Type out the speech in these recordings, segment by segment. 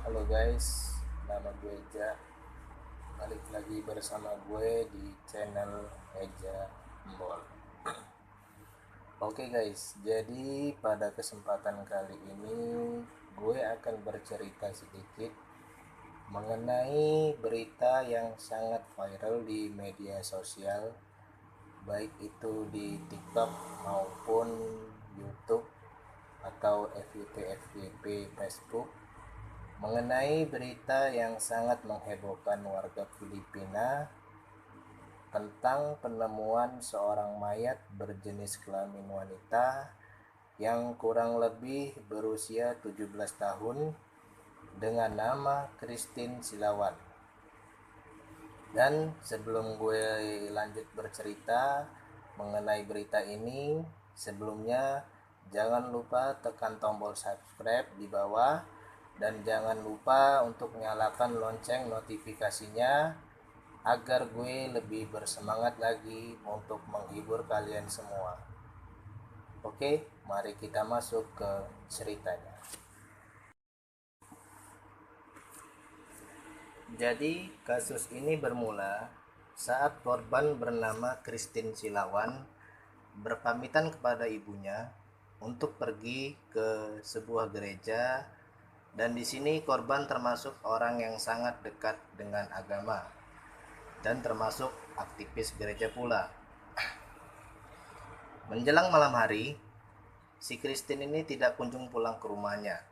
Halo guys, nama gue Eja. Balik lagi bersama gue di channel Eja Embol. Oke guys, jadi pada kesempatan kali ini gue akan bercerita sedikit mengenai berita yang sangat viral di media sosial, baik itu di TikTok maupun YouTube atau FYP Facebook, mengenai berita yang sangat menghebohkan warga Filipina tentang penemuan seorang mayat berjenis kelamin wanita yang kurang lebih berusia 17 tahun dengan nama Christine Silawan. Dan sebelum gue lanjut bercerita mengenai berita ini, sebelumnya jangan lupa tekan tombol subscribe di bawah dan jangan lupa untuk nyalakan lonceng notifikasinya agar gue lebih bersemangat lagi untuk menghibur kalian semua. Oke, mari kita masuk ke ceritanya. Jadi, kasus ini bermula saat korban bernama Christine Silawan berpamitan kepada ibunya untuk pergi ke sebuah gereja, dan di sini korban termasuk orang yang sangat dekat dengan agama dan termasuk aktivis gereja pula. Menjelang malam hari, si Christine ini tidak kunjung pulang ke rumahnya,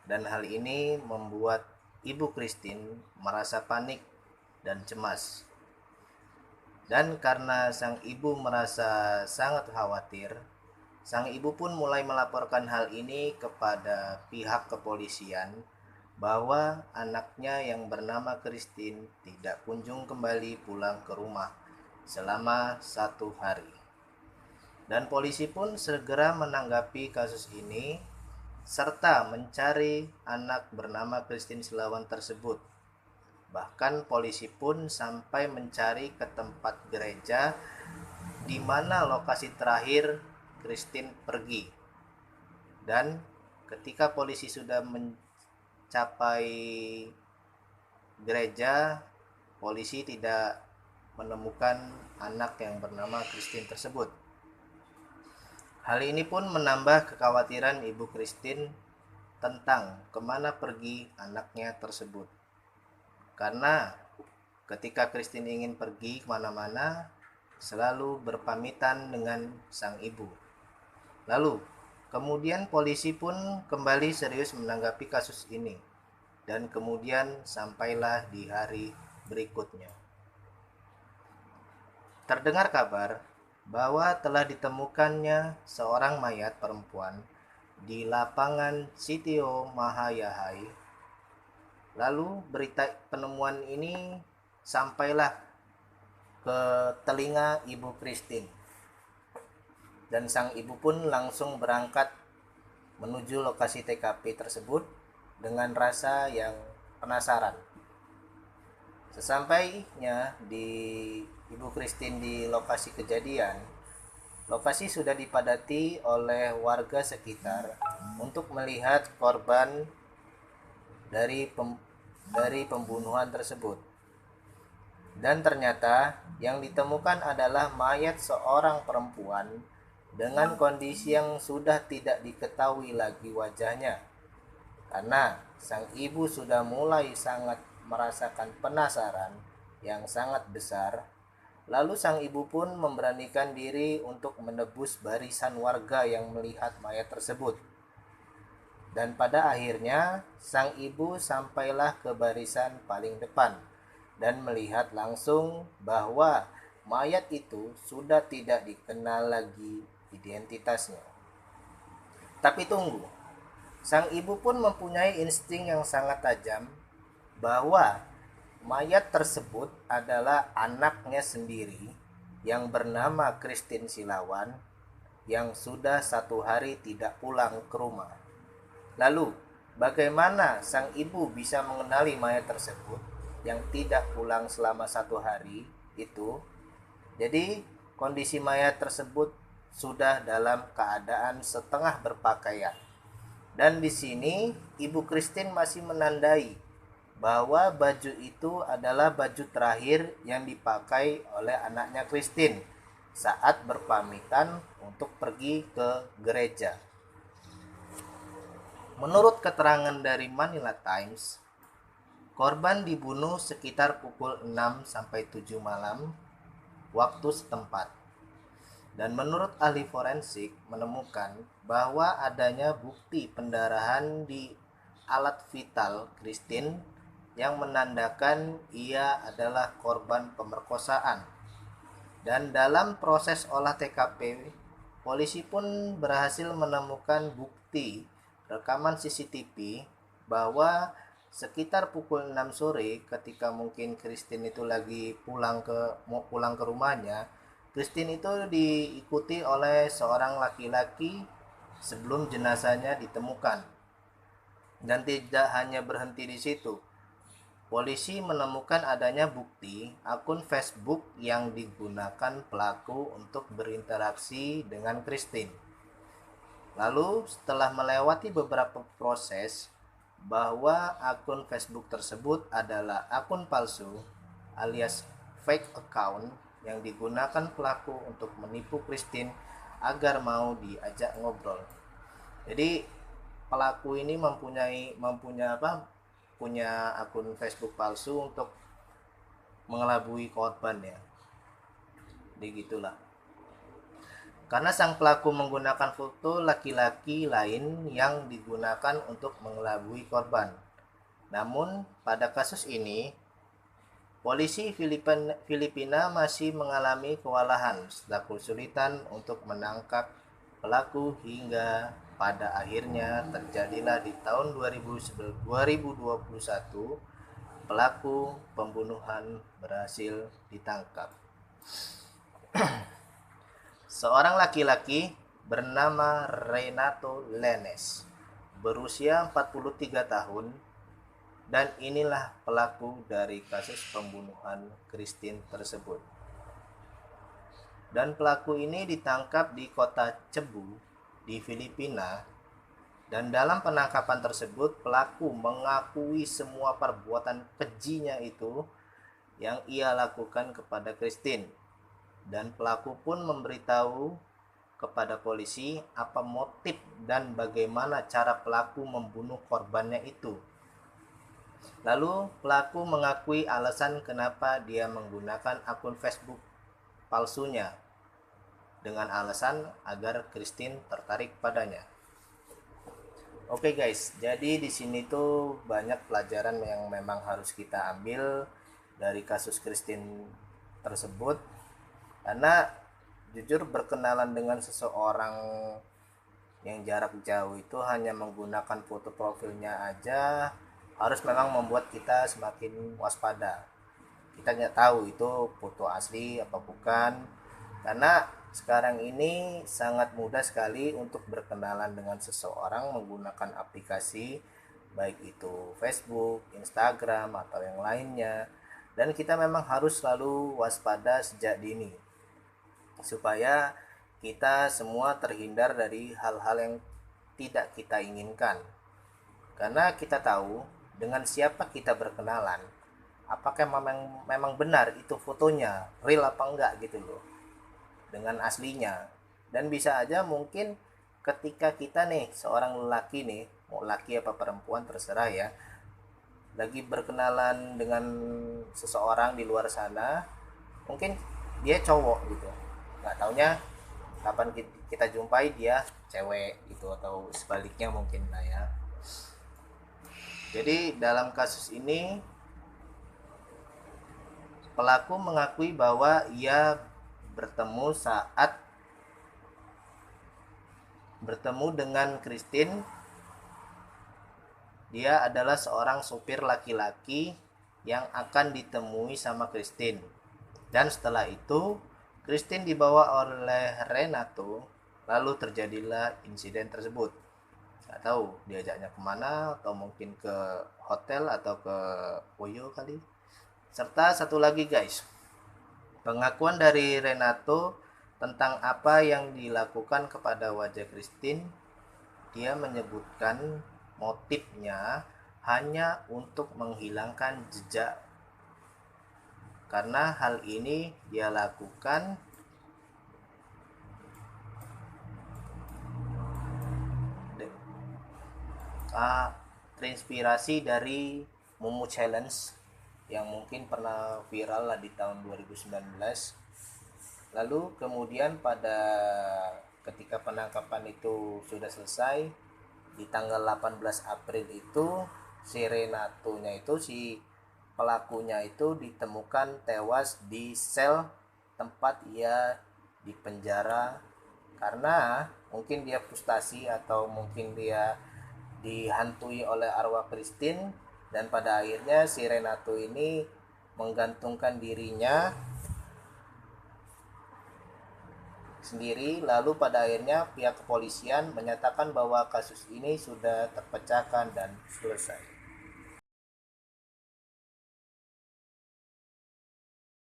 dan hal ini membuat ibu Christine merasa panik dan cemas. Dan karena sang ibu merasa sangat khawatir, sang ibu pun mulai melaporkan hal ini kepada pihak kepolisian bahwa anaknya yang bernama Christine tidak kunjung kembali pulang ke rumah selama 1 hari. Dan polisi pun segera menanggapi kasus ini serta mencari anak bernama Christine Silawan tersebut. Bahkan polisi pun sampai mencari ke tempat gereja di mana lokasi terakhir Christine pergi. Dan ketika polisi sudah mencapai gereja, polisi tidak menemukan anak yang bernama Christine tersebut. Hal ini pun menambah kekhawatiran ibu Christine tentang kemana pergi anaknya tersebut. Karena ketika Christine ingin pergi kemana-mana, selalu berpamitan dengan sang ibu. Lalu, kemudian polisi pun kembali serius menanggapi kasus ini. Dan kemudian sampailah di hari berikutnya. Terdengar kabar bahwa telah ditemukannya seorang mayat perempuan di lapangan Sitio Mahayahai. Lalu berita penemuan ini sampailah ke telinga ibu Christine. Dan sang ibu pun langsung berangkat menuju lokasi TKP tersebut dengan rasa yang penasaran. Sesampainya di ibu Christine di lokasi kejadian, lokasi sudah dipadati oleh warga sekitar untuk melihat korban dari pembunuhan tersebut. Dan ternyata yang ditemukan adalah mayat seorang perempuan dengan kondisi yang sudah tidak diketahui lagi wajahnya. Karena sang ibu sudah mulai sangat merasakan penasaran yang sangat besar. Lalu sang ibu pun memberanikan diri untuk menebus barisan warga yang melihat mayat tersebut. Dan pada akhirnya sang ibu sampailah ke barisan paling depan dan melihat langsung bahwa mayat itu sudah tidak dikenal lagi identitasnya. Tapi tunggu, sang ibu pun mempunyai insting yang sangat tajam bahwa mayat tersebut adalah anaknya sendiri yang bernama Christine Silawan yang sudah 1 hari tidak pulang ke rumah. Lalu, bagaimana sang ibu bisa mengenali mayat tersebut yang tidak pulang selama 1 hari itu? Jadi, kondisi mayat tersebut sudah dalam keadaan setengah berpakaian. Dan di sini Ibu Christine masih menandai bahwa baju itu adalah baju terakhir yang dipakai oleh anaknya Christine saat berpamitan untuk pergi ke gereja. Menurut keterangan dari Manila Times, korban dibunuh sekitar pukul 6 sampai 7 malam waktu setempat. Dan menurut ahli forensik menemukan bahwa adanya bukti pendarahan di alat vital Christine yang menandakan ia adalah korban pemerkosaan. Dan dalam proses olah TKP, polisi pun berhasil menemukan bukti rekaman CCTV bahwa sekitar pukul 6 sore ketika mungkin Christine itu lagi mau pulang ke rumahnya, Christine itu diikuti oleh seorang laki-laki sebelum jenazahnya ditemukan. Dan tidak hanya berhenti di situ. Polisi menemukan adanya bukti akun Facebook yang digunakan pelaku untuk berinteraksi dengan Christine. Lalu setelah melewati beberapa proses bahwa akun Facebook tersebut adalah akun palsu alias fake account yang digunakan pelaku untuk menipu Christine agar mau diajak ngobrol. Jadi pelaku ini punya akun Facebook palsu untuk mengelabui korban ya. Jadi gitulah. Karena sang pelaku menggunakan foto laki-laki lain yang digunakan untuk mengelabui korban. Namun pada kasus ini polisi Filipina masih mengalami kewalahan setelah kesulitan untuk menangkap pelaku hingga pada akhirnya terjadilah di tahun 2021 pelaku pembunuhan berhasil ditangkap. Seorang laki-laki bernama Renato Lenes berusia 43 tahun. Dan inilah pelaku dari kasus pembunuhan Christine tersebut. Dan pelaku ini ditangkap di kota Cebu di Filipina. Dan dalam penangkapan tersebut pelaku mengakui semua perbuatan kejinya itu yang ia lakukan kepada Christine. Dan pelaku pun memberitahu kepada polisi apa motif dan bagaimana cara pelaku membunuh korbannya itu. Lalu pelaku mengakui alasan kenapa dia menggunakan akun Facebook palsunya dengan alasan agar Christine tertarik padanya. Oke guys, jadi di sini tuh banyak pelajaran yang memang harus kita ambil dari kasus Christine tersebut. Karena jujur berkenalan dengan seseorang yang jarak jauh itu hanya menggunakan foto profilnya aja harus memang membuat kita semakin waspada. Kita nggak tahu itu foto asli apa bukan, karena sekarang ini sangat mudah sekali untuk berkenalan dengan seseorang menggunakan aplikasi baik itu Facebook, Instagram atau yang lainnya, dan kita memang harus selalu waspada sejak dini supaya kita semua terhindar dari hal-hal yang tidak kita inginkan. Karena kita tahu dengan siapa kita berkenalan, apakah memang benar itu fotonya real apa enggak gitu loh dengan aslinya. Dan bisa aja mungkin ketika kita nih seorang lelaki nih, mau laki apa perempuan terserah ya, lagi berkenalan dengan seseorang di luar sana, mungkin dia cowok gitu, nggak taunya kapan kita jumpai dia cewek gitu, atau sebaliknya mungkin lah ya. Jadi dalam kasus ini pelaku mengakui bahwa ia bertemu dengan Christine. Dia adalah seorang supir laki-laki yang akan ditemui sama Christine. Dan setelah itu Christine dibawa oleh Renato, lalu terjadilah insiden tersebut. Nggak tahu diajaknya kemana, atau mungkin ke hotel atau ke Poyo kali. Serta satu lagi guys, pengakuan dari Renato tentang apa yang dilakukan kepada wajah Christine dia menyebutkan motifnya hanya untuk menghilangkan jejak, karena hal ini dia lakukan terinspirasi dari Momo Challenge yang mungkin pernah viral lah di tahun 2019. Lalu kemudian pada ketika penangkapan itu sudah selesai di tanggal 18 April itu, si Renatonya itu, si pelakunya itu ditemukan tewas di sel tempat ia dipenjara, karena mungkin dia frustasi atau mungkin dia dihantui oleh arwah Christine, dan pada akhirnya si Renato ini menggantungkan dirinya sendiri. Lalu pada akhirnya pihak kepolisian menyatakan bahwa kasus ini sudah terpecahkan dan selesai.